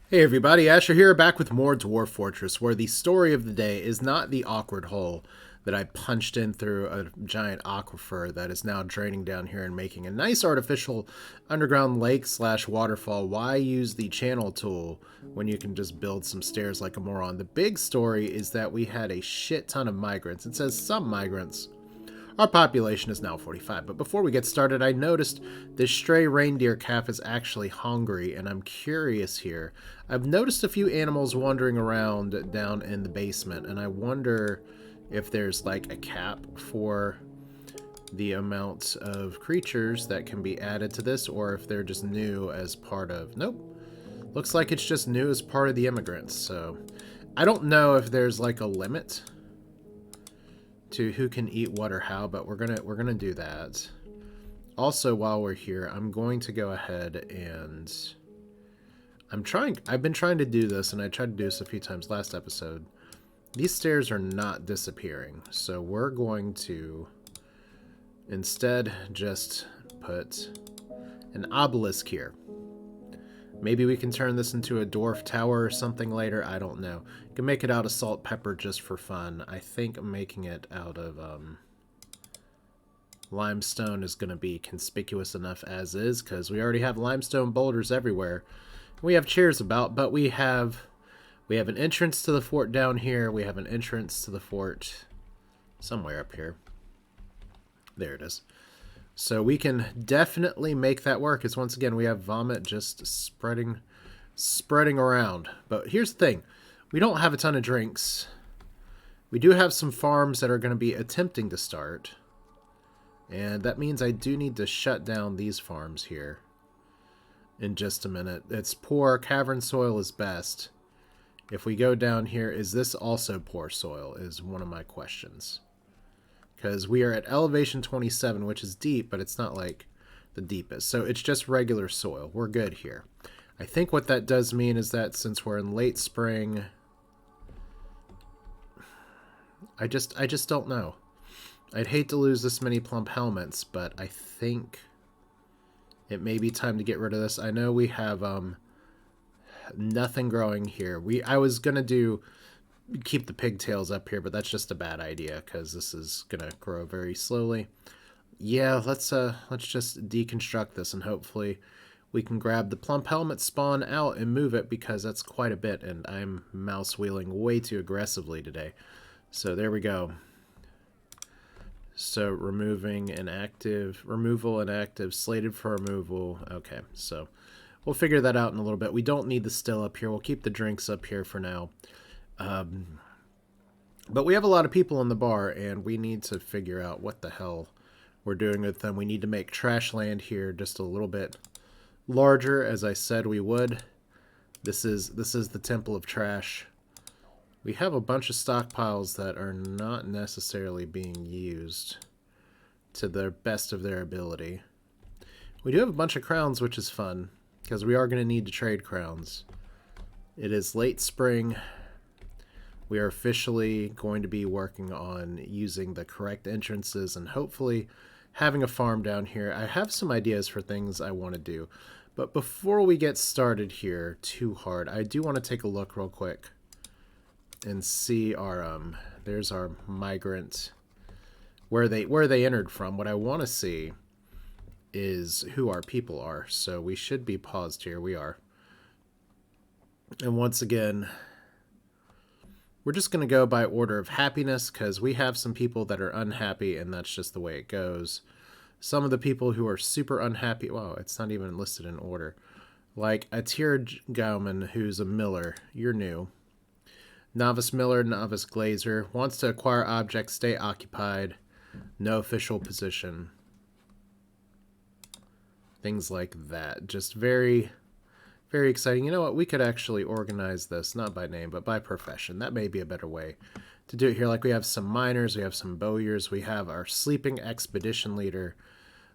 Hey everybody, Asher here, back with more Dwarf Fortress, where the story of the day is not the awkward hole that I punched in through a giant aquifer that is now draining down here and making a nice artificial underground lake slash waterfall. Why use the channel tool when you can just build some stairs like a moron? The big story is that we had a shit ton of migrants. It says some migrants. Our population is now 45, but before we get started, I noticed this stray reindeer calf is actually hungry, and I'm curious here. I've noticed a few animals wandering around down in the basement, and I wonder if there's like a cap for the amount of creatures that can be added to this, or if they're just new as part of... Nope. Looks like it's just new as part of the immigrants, so... I don't know if there's like a limit to who can eat what or how, but we're gonna do that. Also, while we're here, I'm going to go ahead and I've been trying to do this, and I tried to do this a few times last episode. These stairs are not disappearing, so we're going to instead just put an obelisk here. Maybe we can turn this into a dwarf tower or something later. I don't know. You can make it out of salt pepper just for fun. I think making it out of limestone is going to be conspicuous enough as is, because we already have limestone boulders everywhere. We have chairs about, but we have an entrance to the fort down here. We have an entrance to the fort somewhere up here. There it is. So we can definitely make that work, because once again, we have vomit just spreading around. But here's the thing. We don't have a ton of drinks. We do have some farms that are going to be attempting to start. And that means I do need to shut down these farms here in just a minute. It's poor. Cavern soil is best. If we go down here, is this also poor soil is one of my questions. Because we are at elevation 27, which is deep, but it's not like the deepest. So it's just regular soil. We're good here. I think what that does mean is that since we're in late spring, I just don't know. I'd hate to lose this many plump helmets, but I think it may be time to get rid of this. I know we have nothing growing here. I was gonna keep the pigtails up here, but that's just a bad idea because this is gonna grow very slowly. Yeah, let's just deconstruct this, and hopefully we can grab the plump helmet spawn out and move it, because that's quite a bit, and I'm mouse wheeling way too aggressively today. So there we go. So removal inactive, slated for removal. Okay, so we'll figure that out in a little bit. We don't need the still up here. We'll keep the drinks up here for now. But we have a lot of people in the bar, and we need to figure out what the hell we're doing with them. We need to make trash land here just a little bit larger, as I said we would. This is the temple of trash. We have a bunch of stockpiles that are not necessarily being used to the best of their ability. We do have a bunch of crowns, which is fun, because we are going to need to trade crowns. It is late spring. We are officially going to be working on using the correct entrances and hopefully having a farm down here. I have some ideas for things I want to do. But before we get started here too hard, I do want to take a look real quick and see our there's our migrant, where they entered from. What I want to see is who our people are. So we should be paused here. We are. And once again, we're just going to go by order of happiness, because we have some people that are unhappy, and that's just the way it goes. Some of the people who are super unhappy... Wow, it's not even listed in order. Like Atira Gauman, who's a miller. You're new. Novice miller, novice glazer. Wants to acquire objects, stay occupied. No official position. Things like that. Just very... very exciting. You know what? We could actually organize this, not by name, but by profession. That may be a better way to do it here. Like, we have some miners, we have some bowyers, we have our sleeping expedition leader,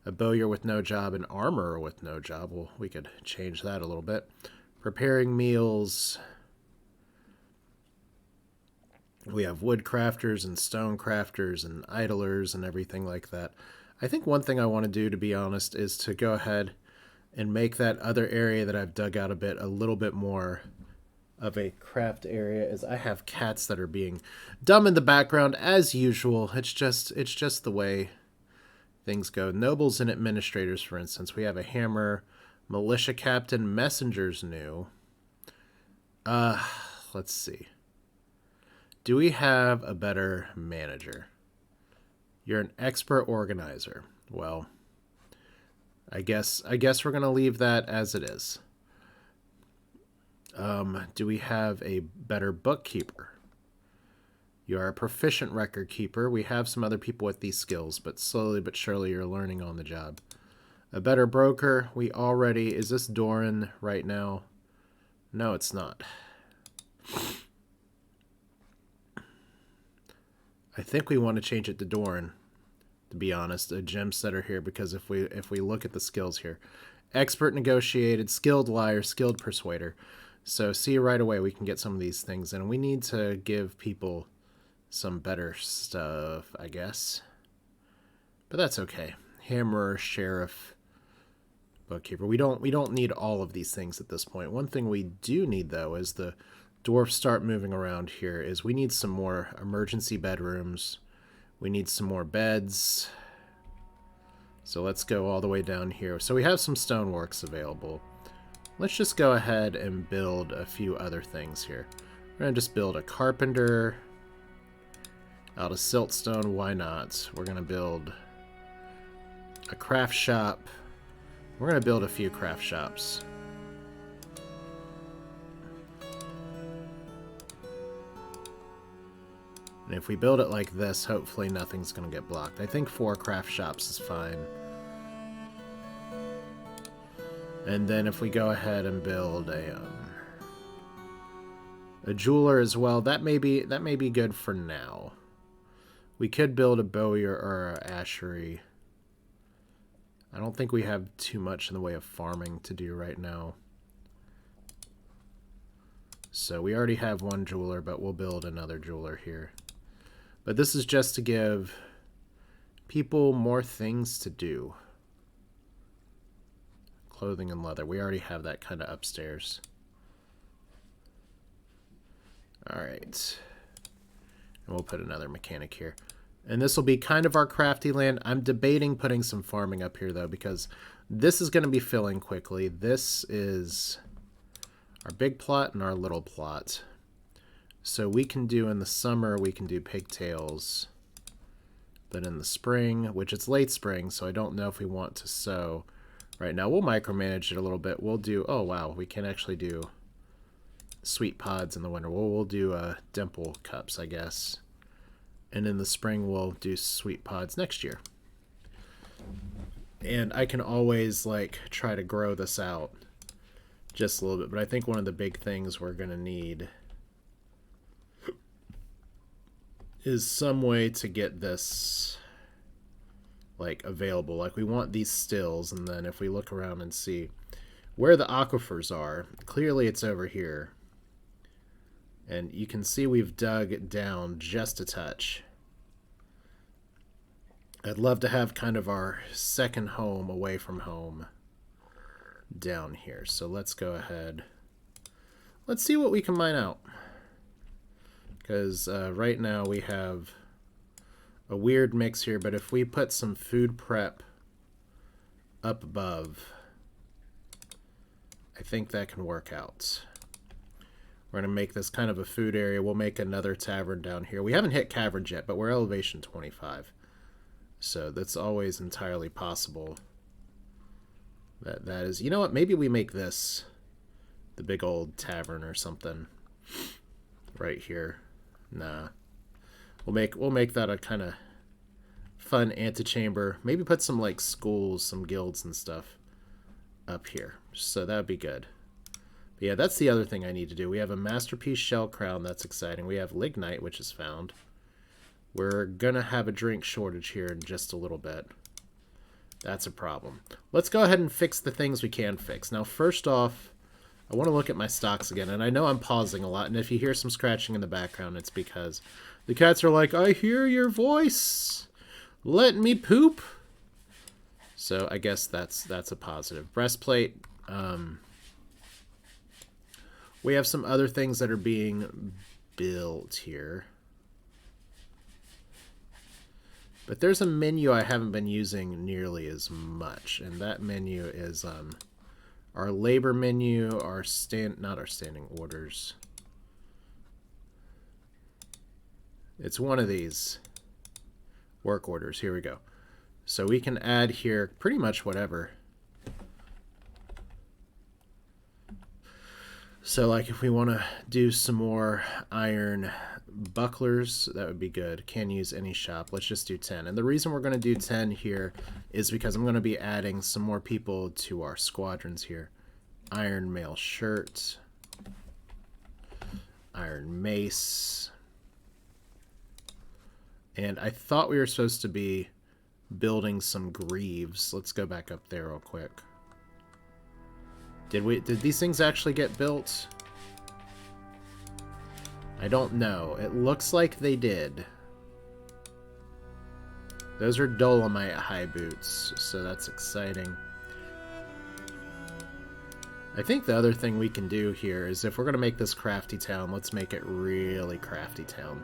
a bowyer with no job, an armorer with no job. Well, we could change that a little bit. Preparing meals. We have wood crafters and stone crafters and idlers and everything like that. I think one thing I want to do, to be honest, is to go ahead and make that other area that I've dug out a little bit more of a craft area, as I have cats that are being dumb in the background as usual. It's just the way things go. Nobles and administrators, for instance. We have a hammer, militia captain, messengers new. Let's see. Do we have a better manager? You're an expert organizer. Well, I guess we're going to leave that as it is. Do we have a better bookkeeper? You are a proficient record keeper. We have some other people with these skills, but slowly but surely you're learning on the job. A better broker. We already... Is this Doran right now? No, it's not. I think we want to change it to Doran, to be honest. A gem setter here, because if we look at the skills here. Expert negotiated, skilled liar, skilled persuader. So see right away we can get some of these things, and we need to give people some better stuff, I guess. But that's okay. Hammerer, sheriff, bookkeeper. We don't need all of these things at this point. One thing we do need, though, as the dwarfs start moving around here, is we need some more emergency bedrooms. We need some more beds. So let's go all the way down here. So we have some stoneworks available. Let's just go ahead and build a few other things here. We're going to just build a carpenter out of siltstone. Why not? We're going to build a craft shop. We're going to build a few craft shops. And if we build it like this, hopefully nothing's going to get blocked. I think 4 craft shops is fine. And then if we go ahead and build a jeweler as well, that may be good for now. We could build a bowyer or an ashery. I don't think we have too much in the way of farming to do right now. So we already have one jeweler, but we'll build another jeweler here. But this is just to give people more things to do. Clothing and leather. We already have that kind of upstairs. Alright. And we'll put another mechanic here. And this will be kind of our crafty land. I'm debating putting some farming up here, though, because this is going to be filling quickly. This is our big plot and our little plot. So we can do, in the summer, we can do pigtails. But in the spring, which it's late spring, so I don't know if we want to sow right now. We'll micromanage it a little bit. We'll do, oh wow, we can actually do sweet pods in the winter. We'll do dimple cups, I guess. And in the spring, we'll do sweet pods next year. And I can always, like, try to grow this out just a little bit. But I think one of the big things we're going to need is some way to get this, like, available. Like, we want these stills, and then if we look around and see where the aquifers are, clearly it's over here. And you can see we've dug down just a touch. I'd love to have kind of our second home away from home down here. So let's go ahead. Let's see what we can mine out. Because right now we have a weird mix here, but if we put some food prep up above, I think that can work out. We're going to make this kind of a food area. We'll make another tavern down here. We haven't hit caverns yet, but we're elevation 25. So that's always entirely possible. That is, you know what? Maybe we make this the big old tavern or something right here. Nah. We'll make that a kind of fun antechamber. Maybe put some like schools, some guilds and stuff up here. So that'd be good. But yeah, that's the other thing I need to do. We have a masterpiece shell crown. That's exciting. We have lignite, which is found. We're gonna have a drink shortage here in just a little bit. That's a problem. Let's go ahead and fix the things we can fix. Now, first off, I want to look at my stocks again, and I know I'm pausing a lot, and if you hear some scratching in the background, it's because the cats are like, I hear your voice. Let me poop. So I guess that's a positive. Breastplate. We have some other things that are being built here. But there's a menu I haven't been using nearly as much, and that menu is our labor menu, not our standing orders. It's one of these work orders. Here we go. So we can add here pretty much whatever. So like if we want to do some more iron bucklers, that would be good. Can use any shop. Let's just do 10. And the reason we're going to do 10 here is because I'm going to be adding some more people to our squadrons here. Iron mail shirt. Iron mace. And I thought we were supposed to be building some greaves. Let's go back up there real quick. Did these things actually get built? I don't know. It looks like they did. Those are dolomite high boots, so that's exciting. I think the other thing we can do here is if we're going to make this crafty town, let's make it really crafty town.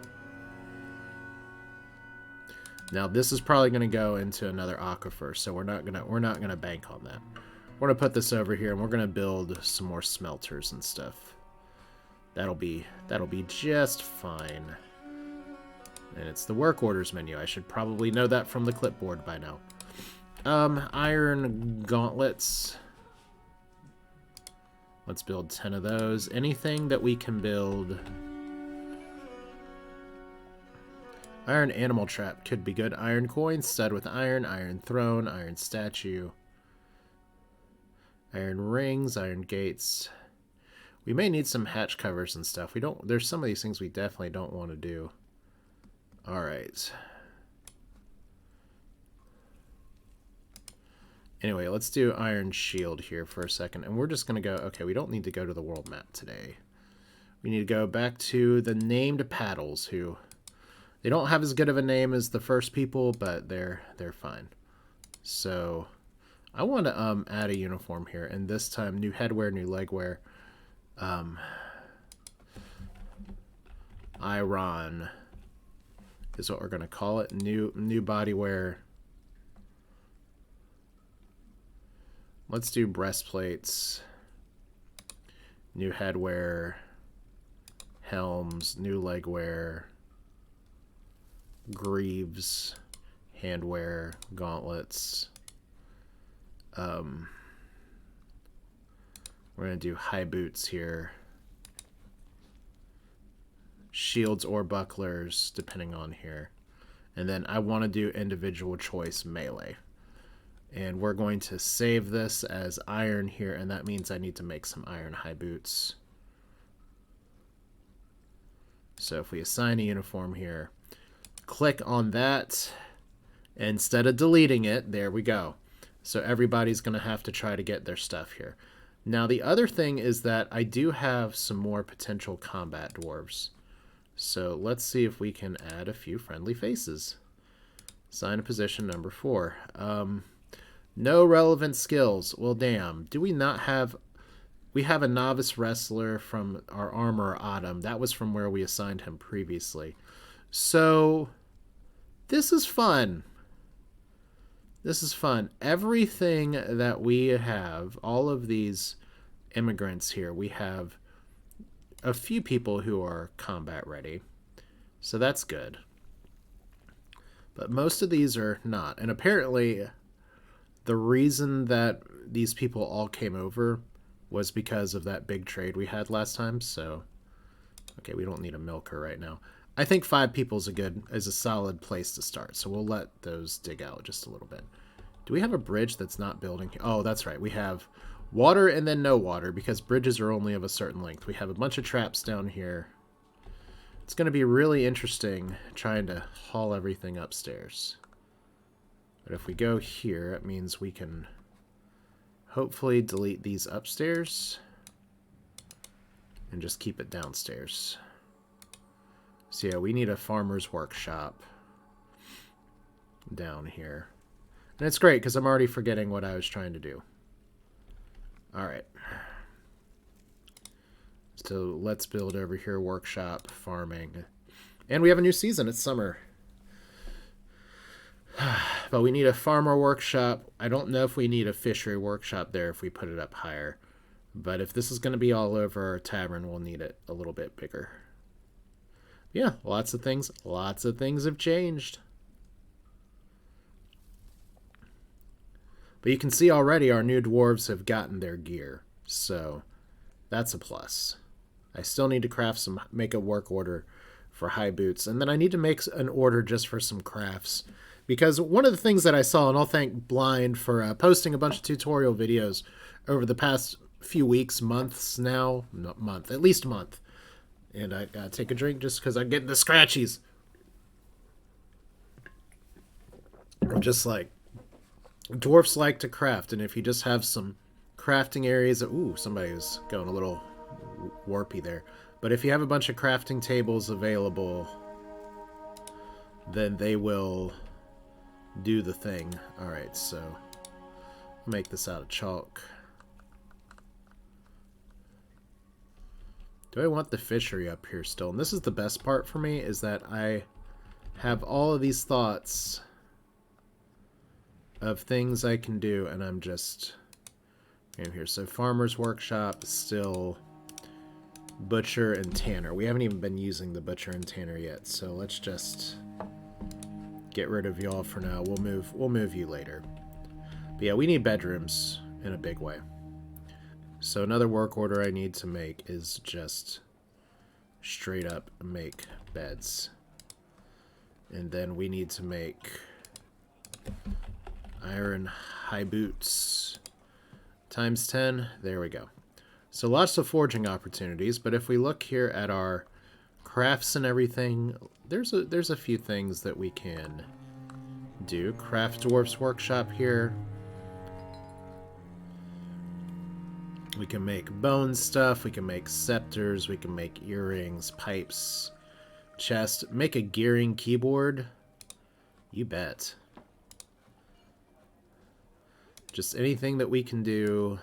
Now this is probably going to go into another aquifer, so we're not gonna bank on that. We're going to put this over here, and we're going to build some more smelters and stuff. That'll be just fine. And it's the work orders menu. I should probably know that from the clipboard by now. Iron gauntlets. Let's build 10 of those. Anything that we can build. Iron animal trap could be good. Iron coin, stud with iron, iron throne, iron statue. Iron rings, iron gates. We may need some hatch covers and stuff. There's some of these things we definitely don't want to do. Alright. Anyway, let's do iron shield here for a second. And we're just going to go... Okay, we don't need to go to the world map today. We need to go back to the named paddles, who... They don't have as good of a name as the first people, but they're fine. So... I want to add a uniform here, and this time new headwear, new legwear. Iron is what we're going to call it. New bodywear. Let's do breastplates. New headwear. Helms. New legwear. Greaves. Handwear. Gauntlets. We're going to do high boots here. Shields or bucklers, depending on here. And then I want to do individual choice melee. And we're going to save this as iron here, and that means I need to make some iron high boots. So if we assign a uniform here, click on that. Instead of deleting it, there we go. So everybody's going to have to try to get their stuff here. Now the other thing is that I do have some more potential combat dwarves. So let's see if we can add a few friendly faces. Assign a position number 4. No relevant skills. Well, damn. Do we not have... We have a novice wrestler from our armorer Autumn. That was from where we assigned him previously. So this is fun. This is fun. Everything that we have, all of these immigrants here, we have a few people who are combat ready. So that's good. But most of these are not. And apparently the reason that these people all came over was because of that big trade we had last time. So, okay, we don't need a milker right now. I think 5 people is a solid place to start. So we'll let those dig out just a little bit. Do we have a bridge that's not building? Oh, that's right. We have water and then no water because bridges are only of a certain length. We have a bunch of traps down here. It's going to be really interesting trying to haul everything upstairs. But if we go here, it means we can hopefully delete these upstairs and just keep it downstairs. So yeah, we need a farmer's workshop down here. And it's great because I'm already forgetting what I was trying to do. Alright. So let's build over here, workshop, farming. And we have a new season, it's summer. But we need a farmer workshop. I don't know if we need a fishery workshop there if we put it up higher. But if this is going to be all over our tavern, we'll need it a little bit bigger. Yeah, lots of things have changed. But you can see already our new dwarves have gotten their gear. So that's a plus. I still need to make a work order for high boots. And then I need to make an order just for some crafts. Because one of the things that I saw, and I'll thank Blind for posting a bunch of tutorial videos over the past few weeks, months now. Not month, at least a month. And I gotta take a drink just because I'm getting the scratchies. I'm just like, dwarfs like to craft, and if you just have some crafting areas... Ooh, somebody was going a little warpy there. But if you have a bunch of crafting tables available, then they will do the thing. Alright, so I'll make this out of chalk. Do I want the fishery up here still? And this is the best part for me, is that I have all of these thoughts of things I can do, and I'm just in here. So farmer's workshop, still butcher and tanner. We haven't even been using the butcher and tanner yet, so let's just get rid of y'all for now. We'll move you later. But yeah, we need bedrooms in a big way. So another work order I need to make is just straight up make beds. And then we need to make iron high boots times 10. There we go. So lots of forging opportunities, but if we look here at our crafts and everything, there's a few things that we can do. Craft Dwarf's Workshop here. We can make bone stuff, we can make scepters, we can make earrings, pipes, chest, make a gearing keyboard. You bet. Just anything that we can do.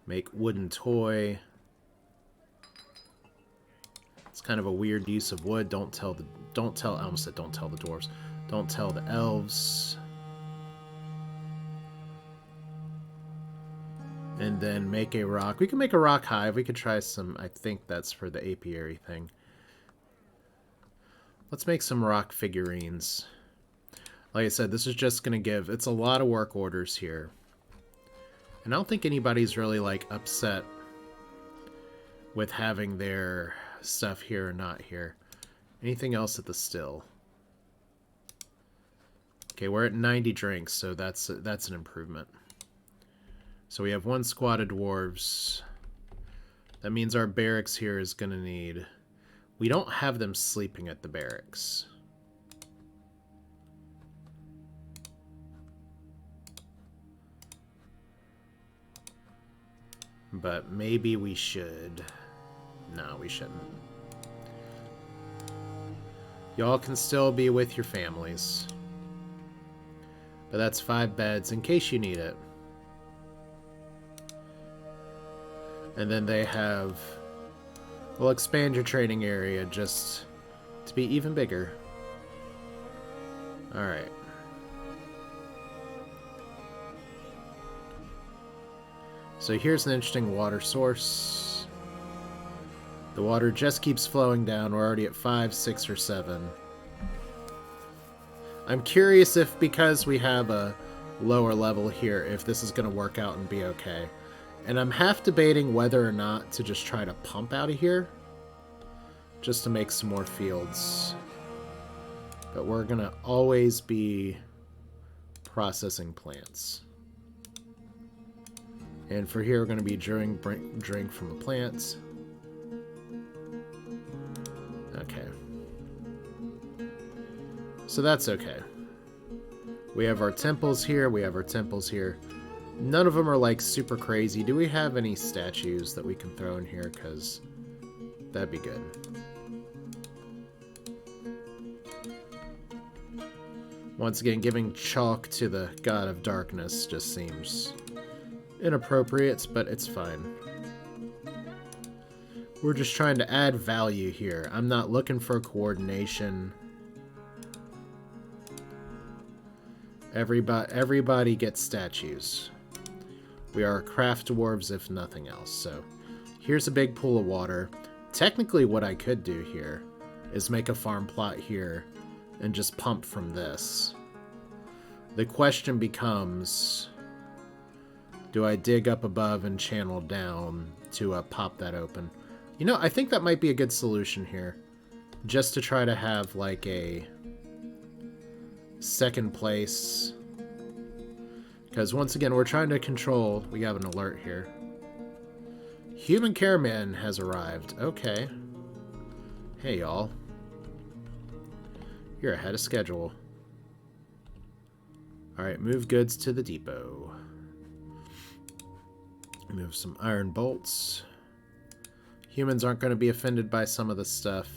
Make wooden toy. It's kind of a weird use of wood. I almost said don't tell the dwarves. Don't tell the elves. And then make a rock. We can make a rock hive. We could try some, I think that's for the apiary thing. Let's make some rock figurines. Like I said, this is just going to give... It's a lot of work orders here. And I don't think anybody's really, like, upset with having their stuff here or not here. Anything else at the still? Okay, we're at 90 drinks, so that's an improvement. So we have one squad of dwarves. That means our barracks here is going to need... We don't have them sleeping at the barracks. But maybe we should. No, we shouldn't. Y'all can still be with your families. But that's 5 beds in case you need it. And then they have... We'll expand your training area just to be even bigger. Alright. So here's an interesting water source. The water just keeps flowing down. We're already at 5, 6, or 7. I'm curious if, because we have a lower level here, if this is going to work out and be okay. And I'm half debating whether or not to just try to pump out of here. Just to make some more fields. But we're going to always be processing plants. And for here, we're going to be drink from the plants. Okay. So that's okay. We have our temples here. We have our temples here. None of them are, like, super crazy. Do we have any statues that we can throw in here? Because that'd be good. Once again, giving chalk to the god of darkness just seems inappropriate, but it's fine. We're just trying to add value here. I'm not looking for coordination. Everybody gets statues. We are craft dwarves if nothing else. So here's a big pool of water. Technically what I could do here is make a farm plot here and just pump from this. The question becomes, do I dig up above and channel down to pop that open? You know, I think that might be a good solution here. Just to try to have like a second place. Because once again, we're trying to control... We have an alert here. Human Careman has arrived. Okay. Hey, y'all. You're ahead of schedule. Alright, move goods to the depot. Move some iron bolts. Humans aren't going to be offended by some of this stuff.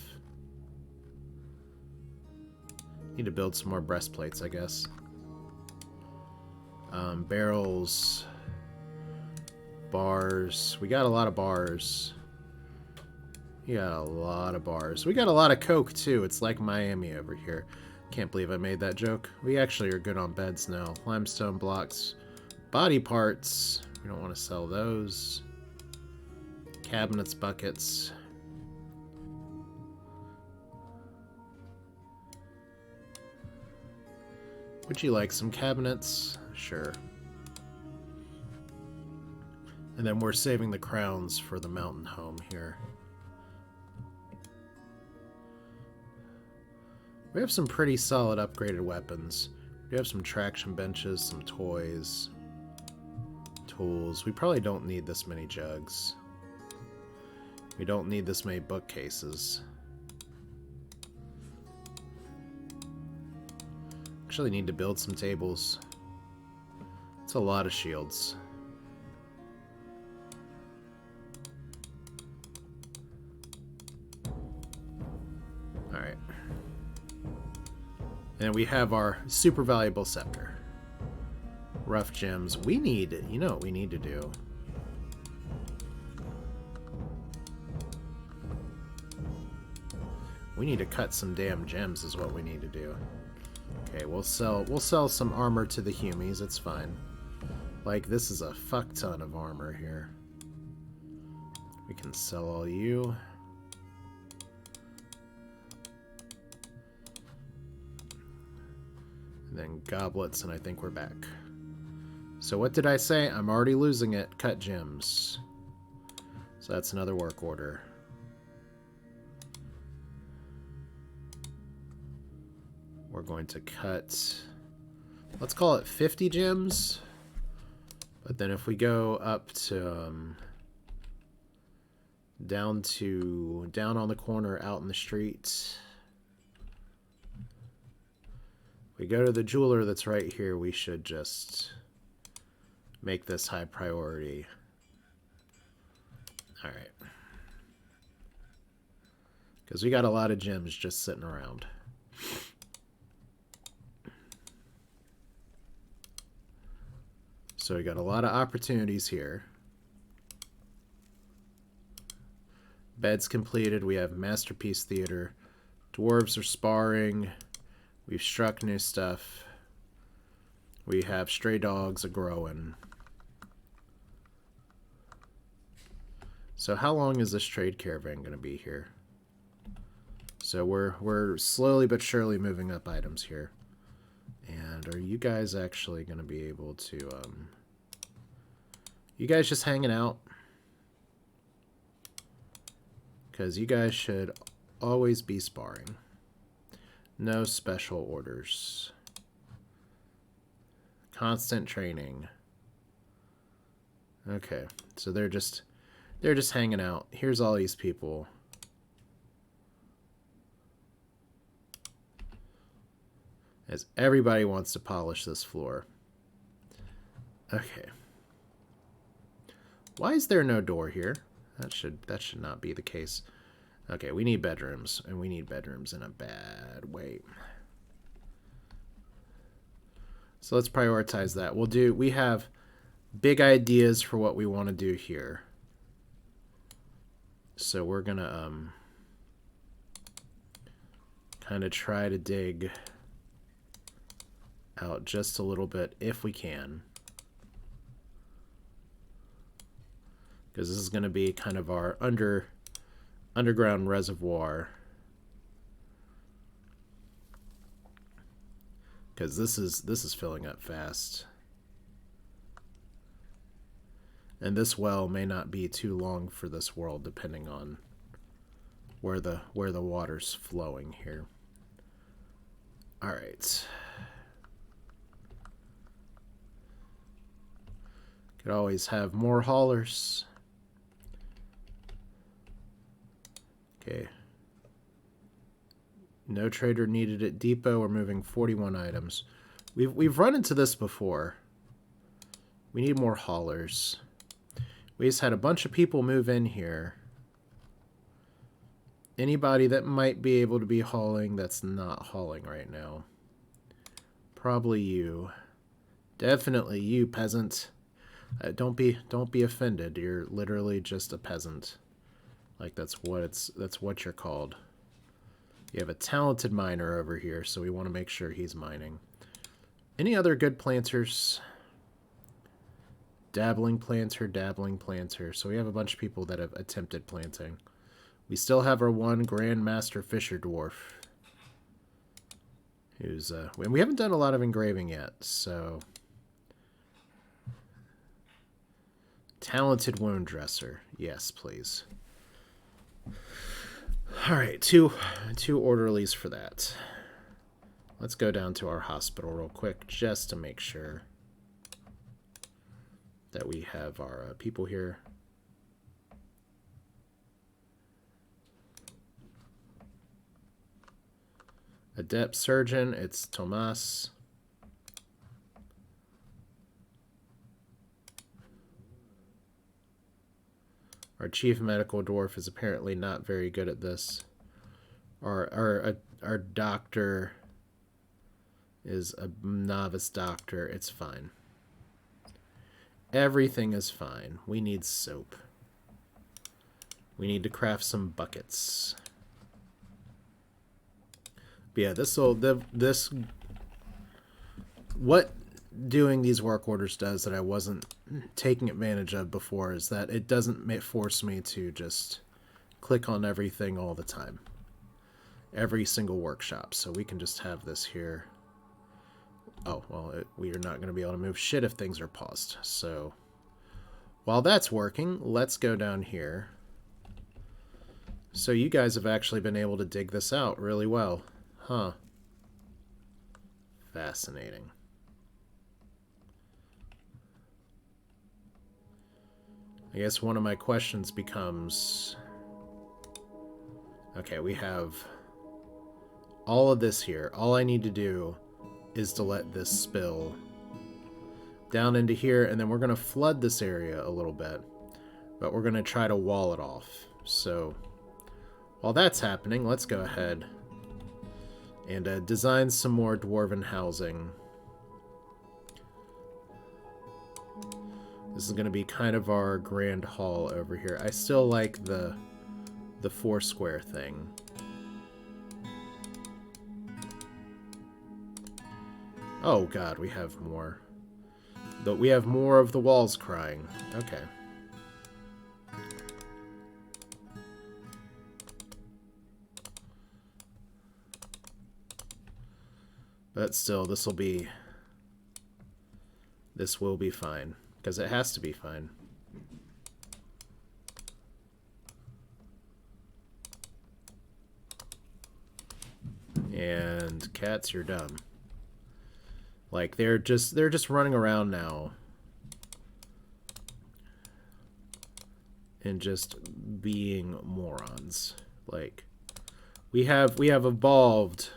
Need to build some more breastplates, I guess. Barrels. Bars. We got a lot of bars. We got a lot of bars. We got a lot of coke, too. It's like Miami over here. Can't believe I made that joke. We actually are good on beds now. Limestone blocks. Body parts. We don't want to sell those. Cabinets, buckets. Would you like some cabinets? Sure. And then we're saving the crowns for the mountain home here. We have some pretty solid upgraded weapons. We have some traction benches, some toys, tools. We probably don't need this many jugs. We don't need this many bookcases. Actually need to build some tables. It's a lot of shields. Alright. And we have our super valuable scepter. Rough gems. We need, you know what we need to do? We need to cut some damn gems is what we need to do. Okay, we'll sell some armor to the humies, it's fine. Like, this is a fuck ton of armor here. We can sell all you. And then goblets, and I think we're back. So what did I say? I'm already losing it. Cut gems. So that's another work order. We're going to cut, let's call it 50 gems. But then if we go up to, down on the corner out in the street, we go to the jeweler that's right here, we should just make this high priority. Alright. Because we got a lot of gems just sitting around. So we got a lot of opportunities here. Beds completed. We have Masterpiece Theater. Dwarves are sparring. We've struck new stuff. We have stray dogs a-growing. So how long is this trade caravan going to be here? So we're slowly but surely moving up items here. And are you guys actually going to be able to... You guys just hanging out? Because you guys should always be sparring. No special orders. Constant training. Okay, so they're just hanging out. Here's all these people. As everybody wants to polish this floor. Okay. Why is there no door here? That should not be the case. Okay, we need bedrooms, and we need bedrooms in a bad way. So let's prioritize that. We have big ideas for what we want to do here. So we're going to kind of try to dig out just a little bit if we can. Because this is going to be kind of our underground reservoir. Because this is filling up fast. And this well may not be too long for this world, depending on where the water's flowing here. All right. Could always have more haulers. Okay. No trader needed at depot. We're moving 41 items. We've run into this before. We need more haulers. We just had a bunch of people move in here. Anybody that might be able to be hauling that's not hauling right now. Probably you. Definitely you, peasant. Don't be offended. You're literally just a peasant. Like that's what you're called. You have a talented miner over here, so we want to make sure he's mining. Any other good planters? Dabbling planter. So we have a bunch of people that have attempted planting. We still have our one Grandmaster Fisher Dwarf. Who's and we haven't done a lot of engraving yet, so talented wound dresser. Yes, please. Alright, two orderlies for that. Let's go down to our hospital real quick just to make sure that we have our people here. Adept surgeon, it's Tomas. Our chief medical dwarf is apparently not very good at this. Our doctor is a novice doctor. It's fine. Everything is fine. We need soap. We need to craft some buckets. But yeah, what doing these work orders does that I wasn't taking advantage of before is that it doesn't force me to just click on everything all the time. Every single workshop. So we can just have this here. Oh, well, we are not going to be able to move shit if things are paused. So while that's working, let's go down here. So you guys have actually been able to dig this out really well. Huh. Fascinating. I guess one of my questions becomes... Okay, we have all of this here. All I need to do is to let this spill down into here, and then we're going to flood this area a little bit, but we're going to try to wall it off. So while that's happening, let's go ahead and design some more dwarven housing. This is going to be kind of our grand hall over here. I still like the four square thing. Oh god, we have more. But we have more of the walls crying. Okay. But still, this will be fine. Because it has to be fine. And cats, you're dumb. Like they're just running around now. And just being morons. Like we have evolved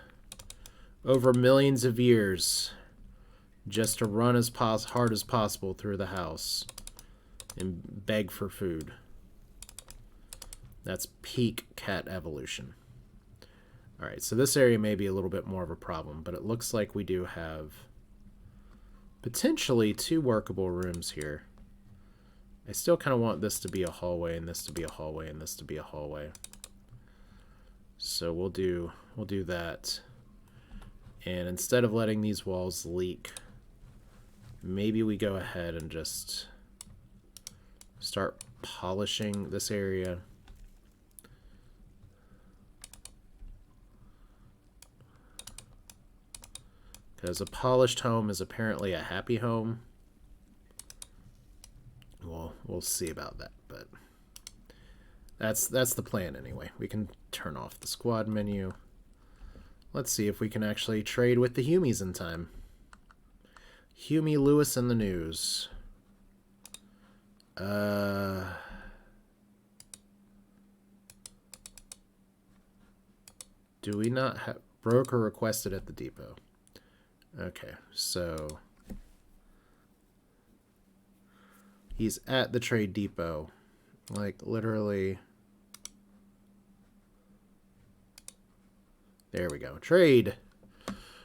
over millions of years just to run as hard as possible through the house and beg for food. That's peak cat evolution. Alright, so this area may be a little bit more of a problem, but it looks like we do have Potentially 2 workable rooms here. I still kind of want this to be a hallway and this to be a hallway and this to be a hallway. So we'll do that. And instead of letting these walls leak, maybe we go ahead and just start polishing this area. Because a polished home is apparently a happy home. Well, we'll see about that, but that's the plan anyway. We can turn off the squad menu. Let's see if we can actually trade with the Humies in time. Humie Lewis in the news. Do we not have... Broker requested at the depot. Okay, so... He's at the trade depot. Like, literally... There we go. Trade!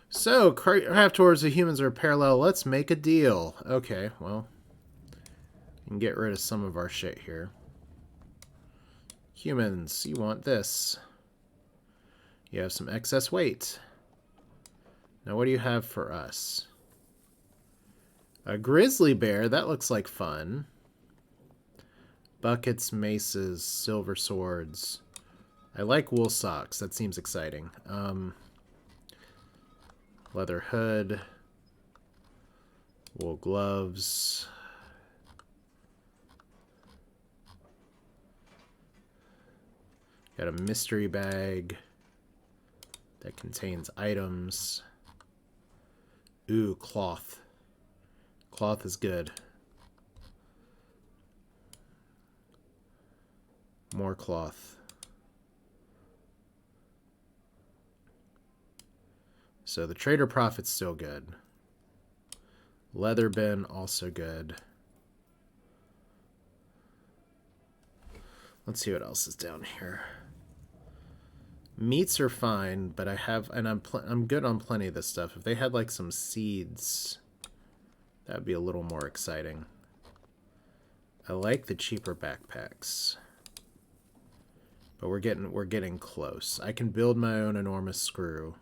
So, craft towards the humans are parallel. Let's make a deal. Okay, well... We can get rid of some of our shit here. Humans, you want this. You have some excess weight. Now, what do you have for us? A grizzly bear. That looks like fun. Buckets, maces, silver swords. I like wool socks. That seems exciting. Leather hood. Wool gloves. Got a mystery bag that contains items. Ooh, cloth. Cloth is good. More cloth. So the trader profit's still good. Leather bin, also good. Let's see what else is down here. Meats are fine, but I have, and I'm good on plenty of this stuff. If they had like some seeds, that would be a little more exciting. I like the cheaper backpacks, but we're getting close. I can build my own enormous screw.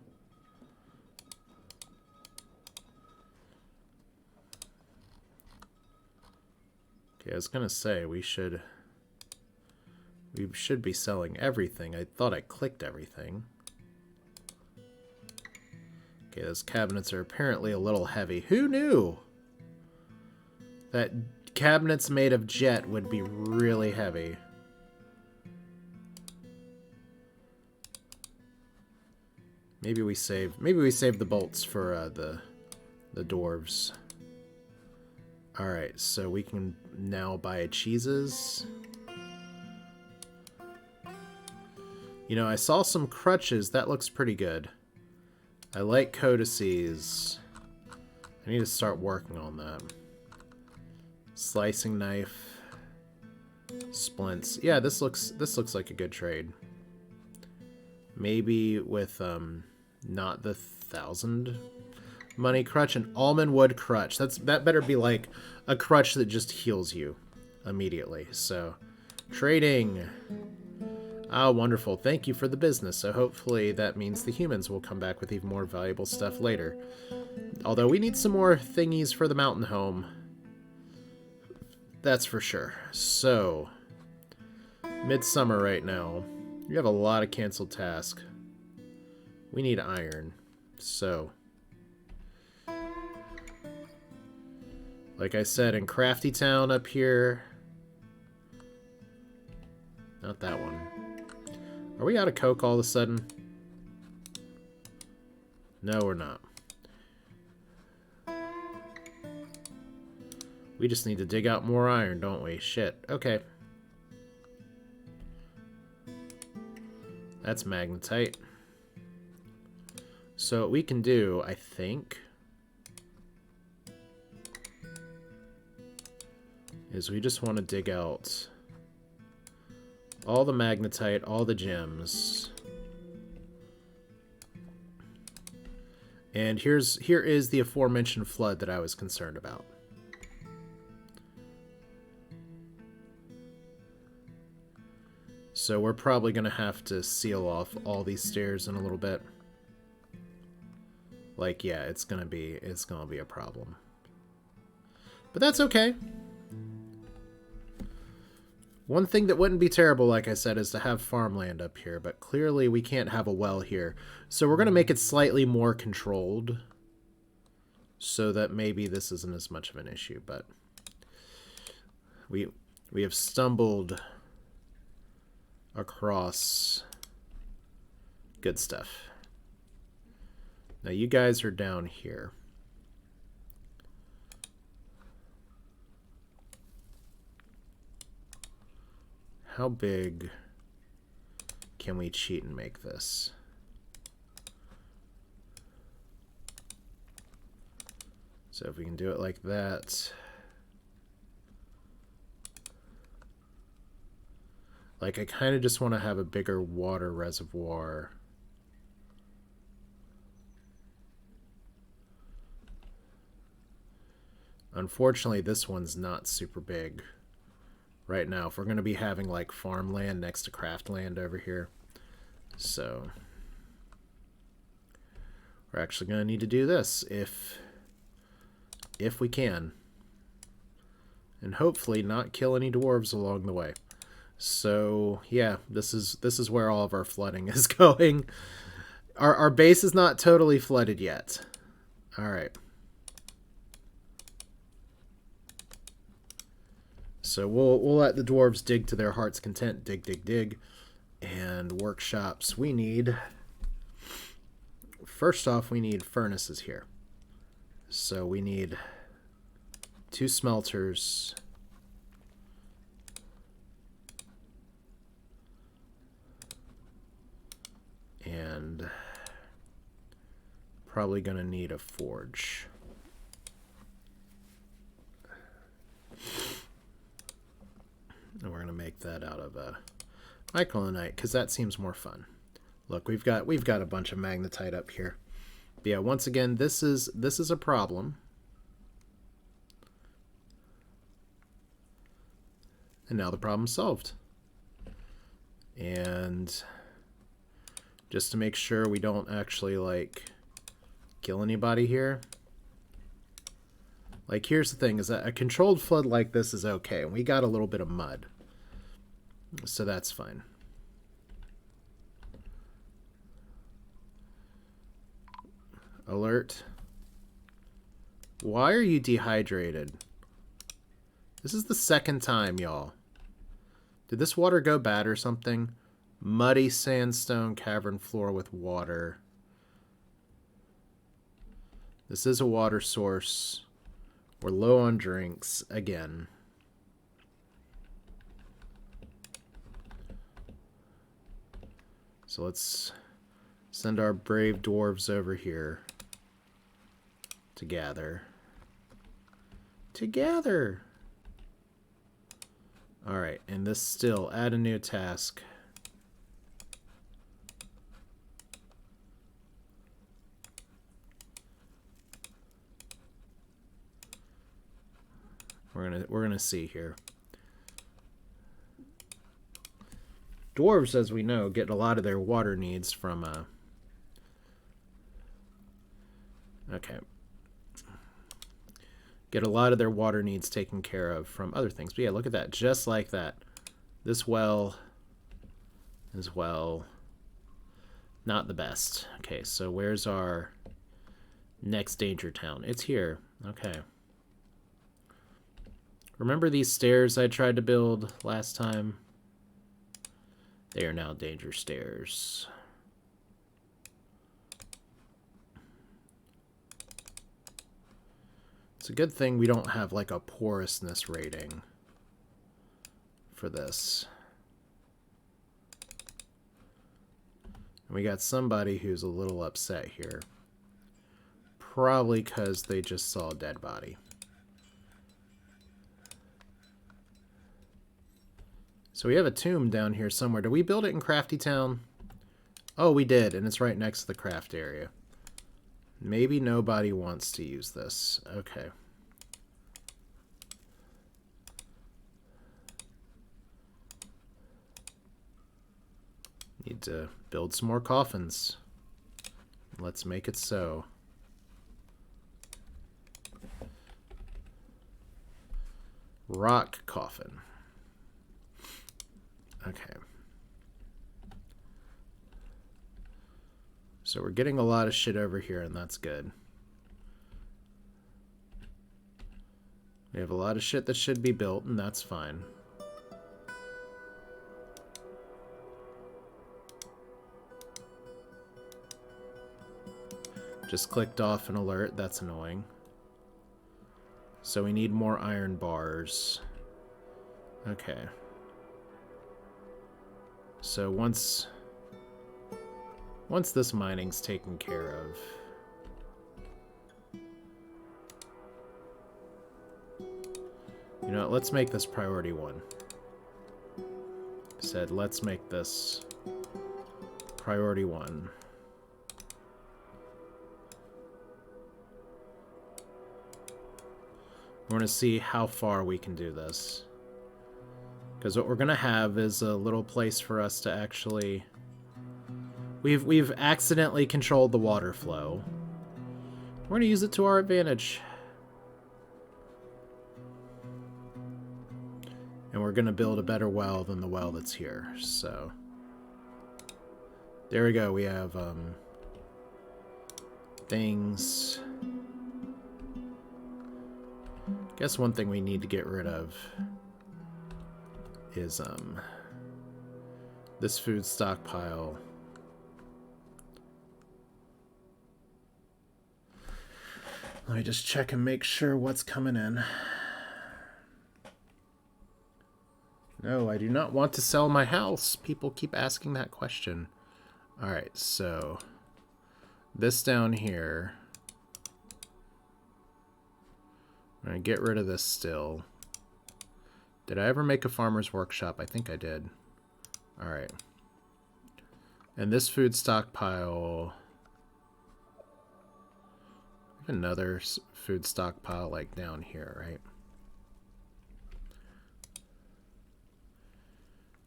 Okay, I was gonna say we should be selling everything. I thought I clicked everything. Okay, those cabinets are apparently a little heavy. Who knew that cabinets made of jet would be really heavy? Maybe we save the bolts for the dwarves. All right, so we can now buy cheeses. You know, I saw some crutches. That looks pretty good. I like codices. I need to start working on that. Slicing knife. Splints. Yeah, this looks like a good trade. Maybe with not the 1,000 money crutch, an almond wood crutch. That better be like a crutch that just heals you immediately. So, trading. Ah, wonderful. Thank you for the business. So hopefully that means the humans will come back with even more valuable stuff later. Although we need some more thingies for the mountain home. That's for sure. So, midsummer right now. We have a lot of canceled tasks. We need iron. So, like I said, in Crafty Town up here. Not that one. Are we out of coke all of a sudden? No, we're not. We just need to dig out more iron, don't we? Shit. Okay. That's magnetite. So what we can do, I think, is we just want to dig out all the magnetite, all the gems. And here is the aforementioned flood that I was concerned about. So we're probably going to have to seal off all these stairs in a little bit. Like, yeah, it's gonna be a problem. But that's okay. One thing that wouldn't be terrible, like I said, is to have farmland up here, but clearly we can't have a well here. So we're gonna make it slightly more controlled, so that maybe this isn't as much of an issue, but we have stumbled across good stuff. Now you guys are down here. How big can we cheat and make this? So if we can do it like that. Like, I kind of just want to have a bigger water reservoir. Unfortunately, this one's not super big right now. If we're going to be having, like, farmland next to craftland over here. So, we're actually going to need to do this if we can. And hopefully not kill any dwarves along the way. So, yeah, this is where all of our flooding is going. Our base is not totally flooded yet. All right. So we'll let the dwarves dig to their heart's content. Dig, dig, dig. And workshops. We need... First off, we need furnaces here. So we need 2 smelters. And probably going to need a forge. And we're going to make that out of micronite, because that seems more fun. Look, we've got a bunch of magnetite up here. But yeah, once again, this is a problem. And now the problem's solved. And just to make sure we don't actually, like, kill anybody here. Like, here's the thing, is that a controlled flood like this is okay. And we got a little bit of mud. So that's fine. Alert. Why are you dehydrated? This is the second time, y'all. Did this water go bad or something? Muddy sandstone cavern floor with water. This is a water source. We're low on drinks again. So let's send our brave dwarves over here to gather. Together! Alright, and this still, add a new task. We're gonna see here. Dwarves, as we know, get a lot of their water needs from okay. Get a lot of their water needs taken care of from other things. But yeah, look at that. Just like that. This well as well. Not the best. Okay, so where's our next danger town? It's here. Okay. Remember these stairs I tried to build last time? They are now danger stairs. It's a good thing we don't have like a porousness rating for this. And we got somebody who's a little upset here. Probably because they just saw a dead body. So we have a tomb down here somewhere. Did we build it in Crafty Town? Oh, we did, and it's right next to the craft area. Maybe nobody wants to use this. Okay. Need to build some more coffins. Let's make it so. Rock coffin. Okay. So we're getting a lot of shit over here, and that's good. We have a lot of shit that should be built, and that's fine. Just clicked off an alert. That's annoying. So we need more iron bars. Okay. So once this mining's taken care of, you know, let's make this priority 1. Said let's make this priority 1. We're going to see how far we can do this. Because what we're going to have is a little place for us to actually... We've accidentally controlled the water flow. We're going to use it to our advantage. And we're going to build a better well than the well that's here. So, there we go. We have things... Guess one thing we need to get rid of is this food stockpile. Let me just check and make sure what's coming in. No, I do not want to sell my house. People keep asking that question. Alright, so this down here. I'm going to get rid of this still. Did I ever make a farmer's workshop? I think I did. Alright. And this food stockpile... Another food stockpile like down here, right?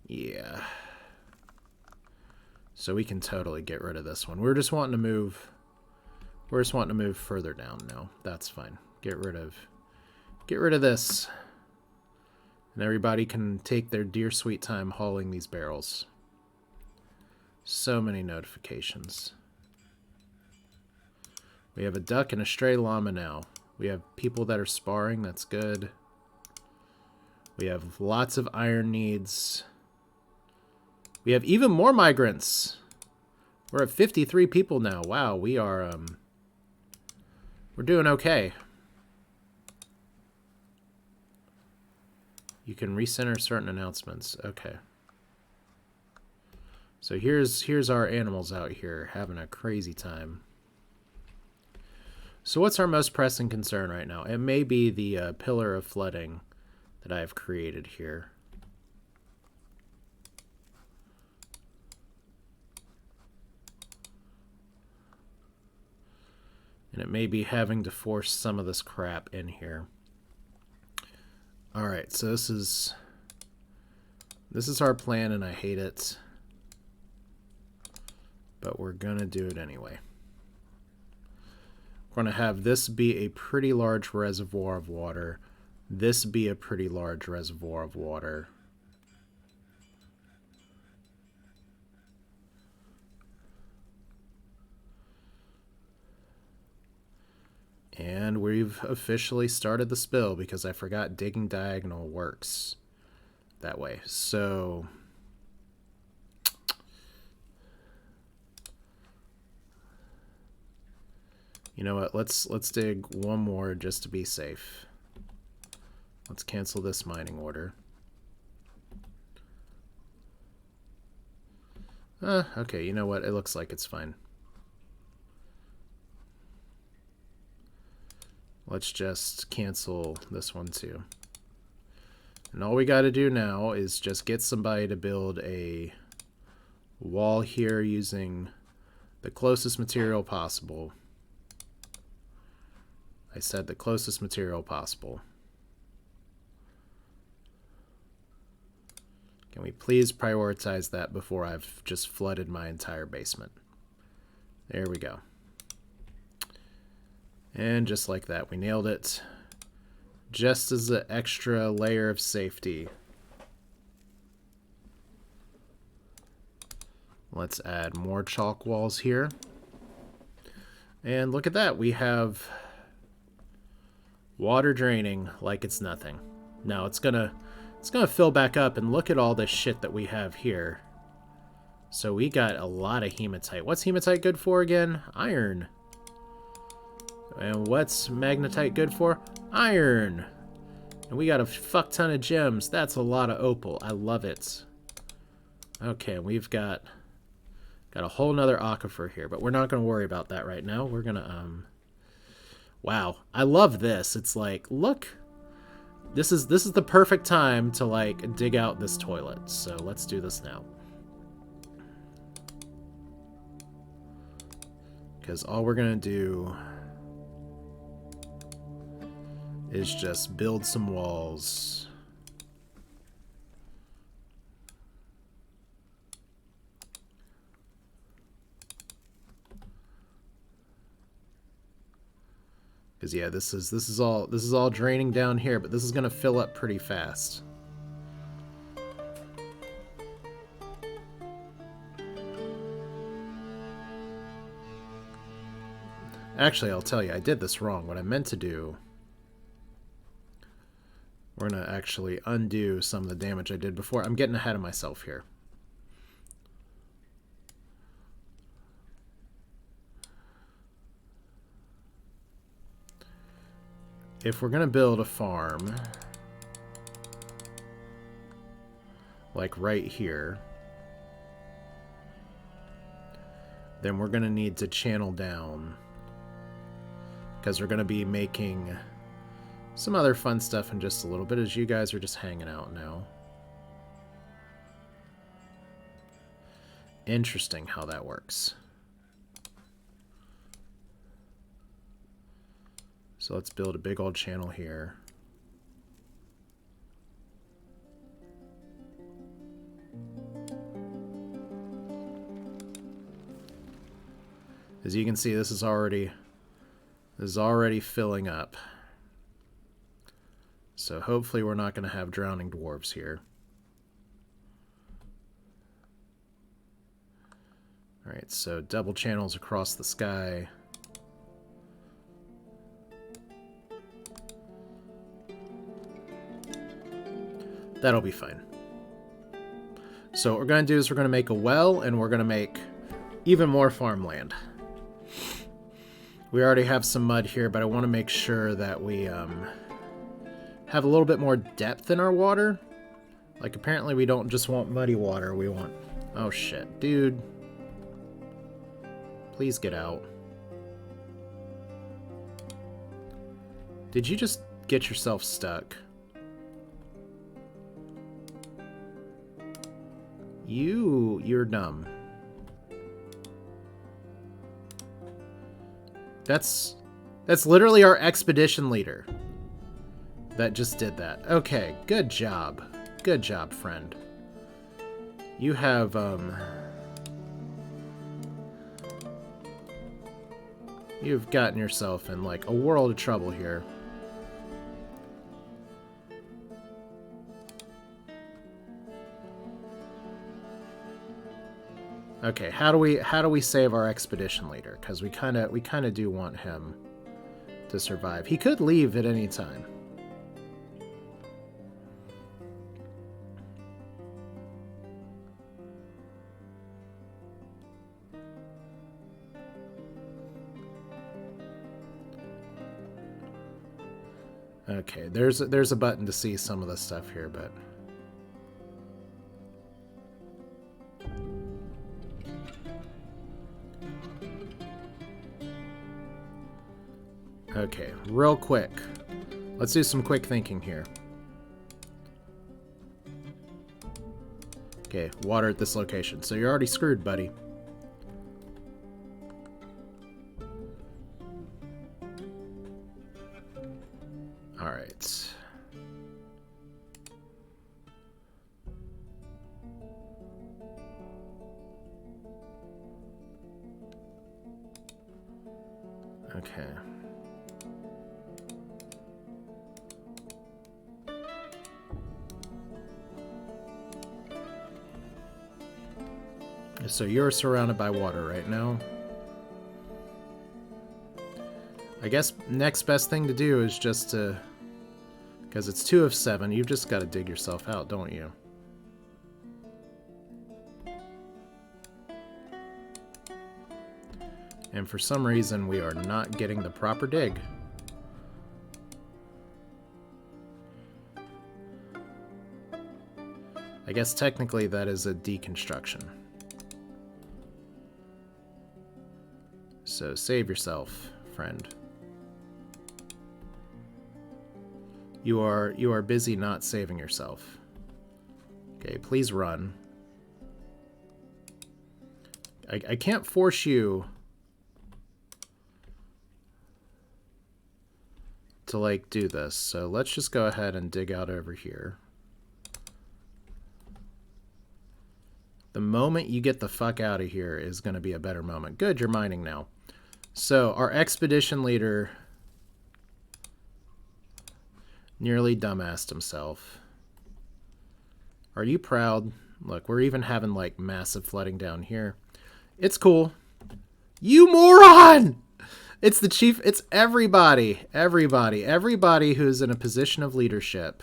Yeah. So we can totally get rid of this one. We're just wanting to move... We're just wanting to move further down now. That's fine. Get rid of this. And everybody can take their dear sweet time hauling these barrels. So many notifications. We have a duck and a stray llama now. We have people that are sparring. That's good. We have lots of iron needs. We have even more migrants. We're at 53 people now. Wow, we are... we're doing okay. You can recenter certain announcements. Okay. So here's our animals out here having a crazy time. So what's our most pressing concern right now? It may be the pillar of flooding that I've created here. And it may be having to force some of this crap in here. Alright, so this is our plan, and I hate it. But we're gonna do it anyway. We're gonna have this be a pretty large reservoir of water. This be a pretty large reservoir of water. And we've officially started the spill because I forgot digging diagonal works that way. So you know what? Let's dig one more just to be safe. Let's cancel this mining order. Okay, you know what? It looks like it's fine. Let's just cancel this one too. And all we got to do now is just get somebody to build a wall here using the closest material possible. I said the closest material possible. Can we please prioritize that before I've just flooded my entire basement? There we go. And just like that, we nailed it. Just as an extra layer of safety. Let's add more chalk walls here. And look at that, we have water draining like it's nothing. Now it's gonna fill back up, and look at all this shit that we have here. So we got a lot of hematite. What's hematite good for again? Iron. And what's magnetite good for? Iron. And we got a fuck ton of gems. That's a lot of opal. I love it. Okay, we've got a whole nother aquifer here, but we're not going to worry about that right now. We're going to, wow. I love this. It's like, look, this is the perfect time to, like, dig out this toilet. So let's do this now. Because all we're going to do is just build some walls. Because yeah, this is all draining down here, but this is gonna fill up pretty fast. Actually, I'll tell you, I did this wrong. What I meant to do, we're gonna actually undo some of the damage I did before. I'm getting ahead of myself here. If we're gonna build a farm, like right here, then we're gonna need to channel down, because we're gonna be making some other fun stuff in just a little bit, as you guys are just hanging out now. Interesting how that works. So let's build a big old channel here. As you can see, this is already filling up. So hopefully we're not going to have drowning dwarves here. Alright, so double channels across the sky. That'll be fine. So what we're going to do is we're going to make a well, and we're going to make even more farmland. We already have some mud here, but I want to make sure that we have a little bit more depth in our water. Like, apparently we don't just want muddy water, we want... Oh shit, dude. Please get out. Did you just get yourself stuck? You're dumb. That's literally our expedition leader that just did that. Okay, good job. Good job, friend. You have, you've gotten yourself in, like, a world of trouble here. Okay, how do we save our expedition leader? Because we kind of do want him to survive. He could leave at any time. Okay, there's a button to see some of the stuff here, but okay, real quick. Let's do some quick thinking here. Okay, water at this location. So you're already screwed, buddy. right. Okay. So you're surrounded by water right now. I guess next best thing to do is just to... Because it's 2 of 7, you've just got to dig yourself out, don't you? And for some reason, we are not getting the proper dig. I guess technically that is a deconstruction. So save yourself, friend. You are busy not saving yourself. Okay, please run. I can't force you to, like, do this. So let's just go ahead and dig out over here. The moment you get the fuck out of here is going to be a better moment. Good, you're mining now. So our expedition leader nearly dumbassed himself. Are you proud? Look, we're even having, like, massive flooding down here. It's cool. You moron! It's the chief. It's everybody. Everybody who's in a position of leadership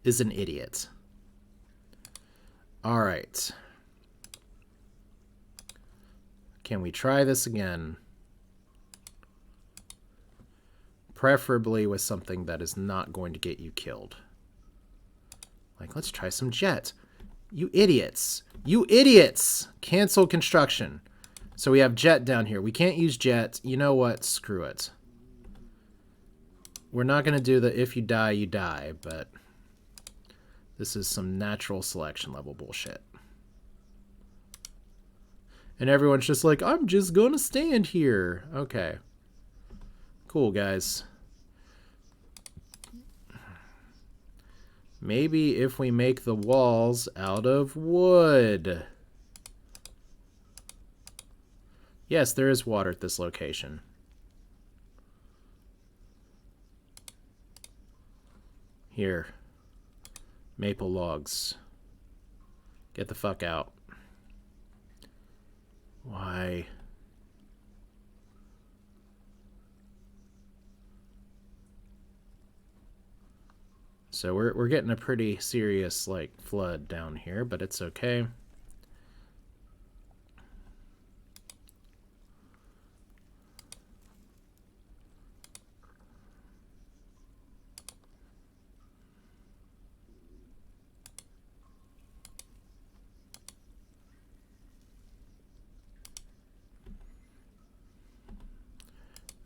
is an idiot. All right. Can we try this again? Preferably with something that is not going to get you killed. Like, let's try some jet. You idiots. You idiots! Cancel construction. So we have jet down here. We can't use jet. You know what? Screw it. We're not going to do the if you die, you die, but this is some natural selection level bullshit. And everyone's just like, I'm just going to stand here. Okay. Cool, guys. Maybe if we make the walls out of wood. Yes, there is water at this location. Here. Maple logs. Get the fuck out. Why? So we're getting a pretty serious, like, flood down here, but it's okay.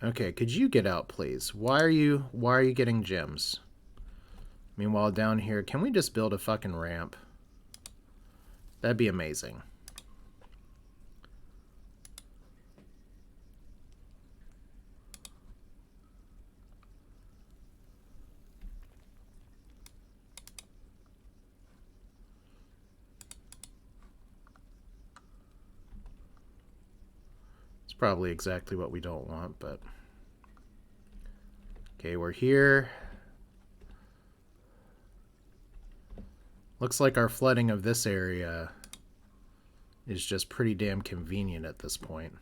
Okay, could you get out, please? Why are you getting gems? Meanwhile, down here, can we just build a fucking ramp? That'd be amazing. It's probably exactly what we don't want, but... Okay, we're here. Looks like our flooding of this area is just pretty damn convenient at this point,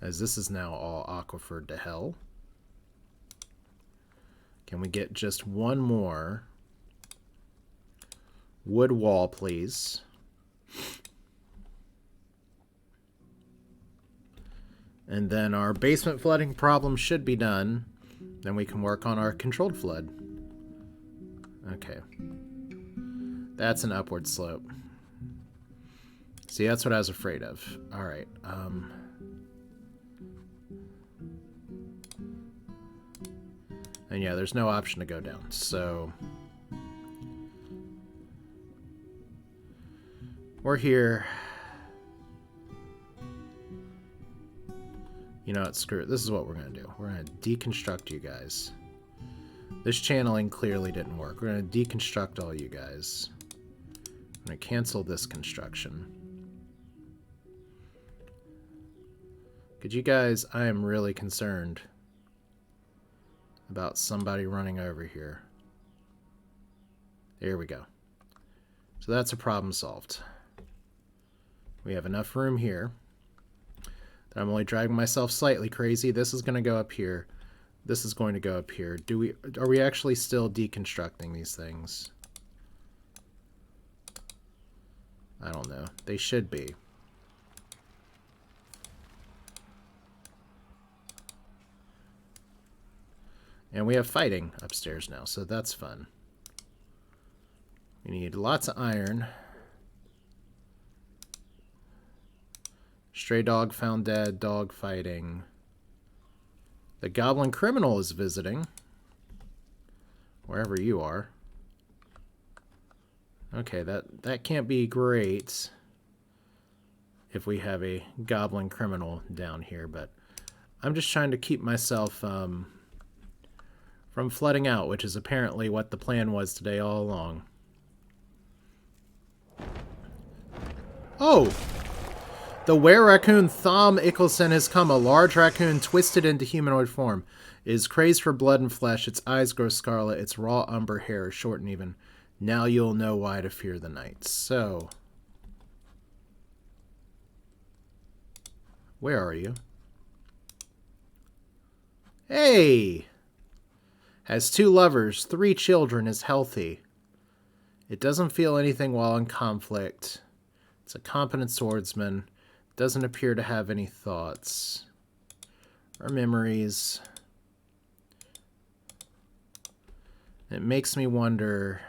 as this is now all aquifered to hell. Can we get just one more wood wall, please? And then our basement flooding problem should be done. Then we can work on our controlled flood. Okay. That's an upward slope. See, that's what I was afraid of. Alright, and yeah, there's no option to go down, so... We're here. You know what? Screw it. This is what we're going to do. We're going to deconstruct you guys. This channeling clearly didn't work. We're going to deconstruct all you guys. I'm going to cancel this construction. Could you guys... I am really concerned about somebody running over here. There we go. So that's a problem solved. We have enough room here. I'm only driving myself slightly crazy. This is going to go up here. This is going to go up here. Are we actually still deconstructing these things? I don't know. They should be. And we have fighting upstairs now, so that's fun. We need lots of iron. Stray dog found dead, dog fighting. The goblin criminal is visiting. Wherever you are. Okay, that can't be great if we have a goblin criminal down here, but I'm just trying to keep myself from flooding out, which is apparently what the plan was today all along. Oh! The were-raccoon Thom Ickelson has come, a large raccoon twisted into humanoid form. It is crazed for blood and flesh, its eyes grow scarlet, its raw umber hair is short and even. Now you'll know why to fear the night. So, where are you? Hey! Has 2 lovers, 3 children, is healthy. It doesn't feel anything while in conflict. It's a competent swordsman. Doesn't appear to have any thoughts or memories. It makes me wonder,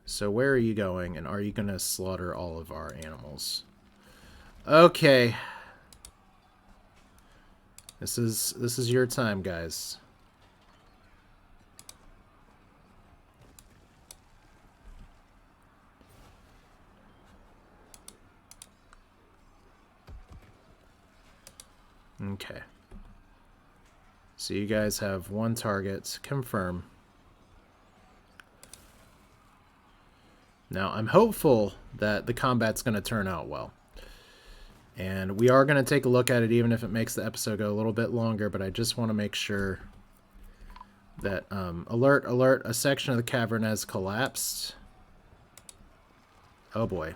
so where are you going, and are you going to slaughter all of our animals? Okay. This is your time, guys. Okay. So you guys have 1 target. Confirm. Now, I'm hopeful that the combat's going to turn out well. And we are going to take a look at it, even if it makes the episode go a little bit longer, but I just want to make sure that... alert, alert, a section of the cavern has collapsed. Oh boy.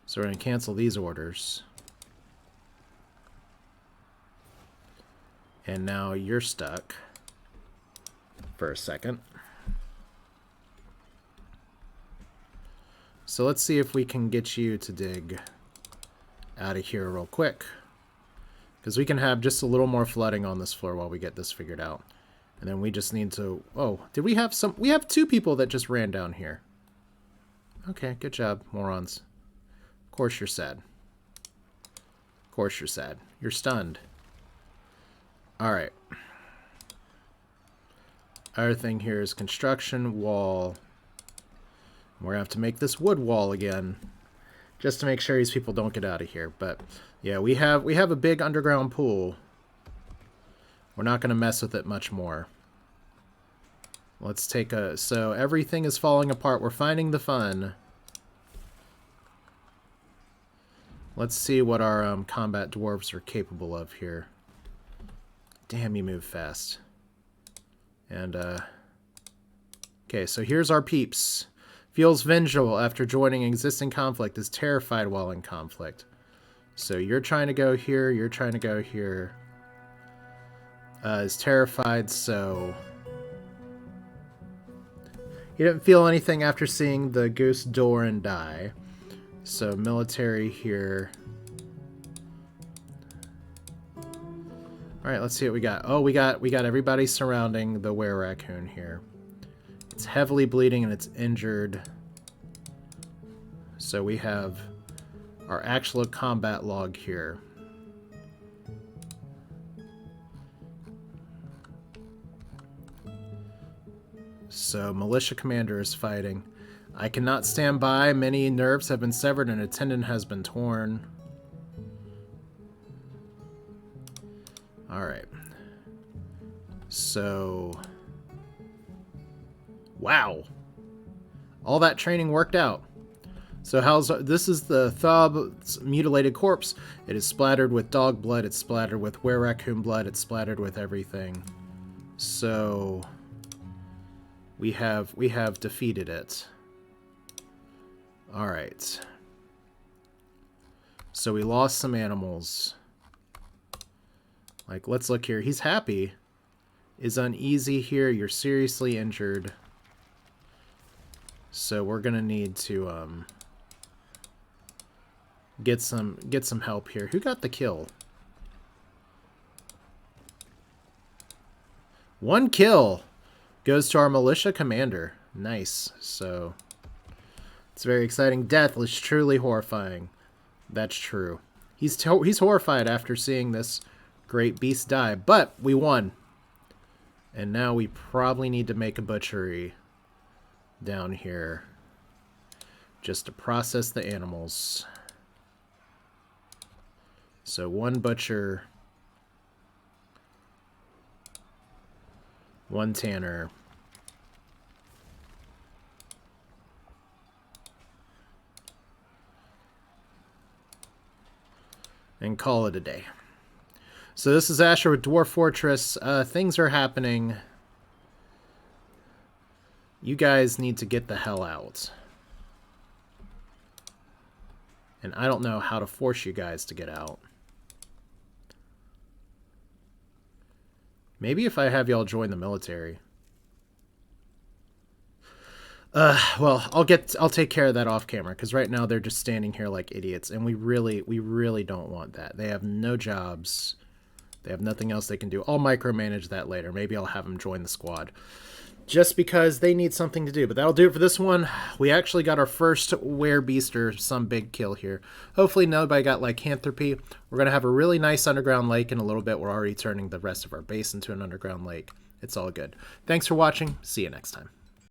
So we're going to cancel these orders. And now you're stuck for a second. So let's see if we can get you to dig out of here real quick. Because we can have just a little more flooding on this floor while we get this figured out. And then we just need to... Oh, did we have some... We have 2 people that just ran down here. Okay, good job, morons. Of course you're sad. Of course you're sad. You're stunned. Alright. Other thing here is construction wall. We're going to have to make this wood wall again. Just to make sure these people don't get out of here. But, yeah, we have a big underground pool. We're not going to mess with it much more. Let's take a... So, everything is falling apart. We're finding the fun. Let's see what our combat dwarves are capable of here. Damn, you move fast. And, okay, so here's our peeps. Feels vengeful after joining existing conflict. Is terrified while in conflict. So you're trying to go here. You're trying to go here. Is terrified, so... He didn't feel anything after seeing the goose Doran die. So military here. Alright, let's see what we got. Oh, we got everybody surrounding the were-raccoon here. It's heavily bleeding and it's injured. So we have our actual combat log here. So militia commander is fighting. I cannot stand by. Many nerves have been severed and a tendon has been torn. Alright. So... Wow. All that training worked out. So this is the Thob's mutilated corpse. It is splattered with dog blood. It's splattered with were-raccoon blood. It's splattered with everything. So we have defeated it. All right. So we lost some animals. Like, let's look here. He's happy. Is uneasy here. You're seriously injured. So we're gonna need to get some help here. Who got the kill? 1 kill goes to our militia commander. Nice. So it's very exciting. Death is truly horrifying. That's true. He's horrified after seeing this great beast die, but we won. And now we probably need to make a butchery down here just to process the animals. So 1 butcher, 1 tanner, and call it a day. So this is Asher with Dwarf Fortress. Things are happening. You guys need to get the hell out. And I don't know how to force you guys to get out. Maybe if I have y'all join the military. Well, I'll take care of that off camera, because right now they're just standing here like idiots, and we really don't want that. They have no jobs. They have nothing else they can do. I'll micromanage that later. Maybe I'll have them join the squad. Just because they need something to do. But that'll do it for this one. We actually got our first Werebeast or some big kill here. Hopefully nobody got lycanthropy. We're going to have a really nice underground lake in a little bit. We're already turning the rest of our base into an underground lake. It's all good. Thanks for watching. See you next time.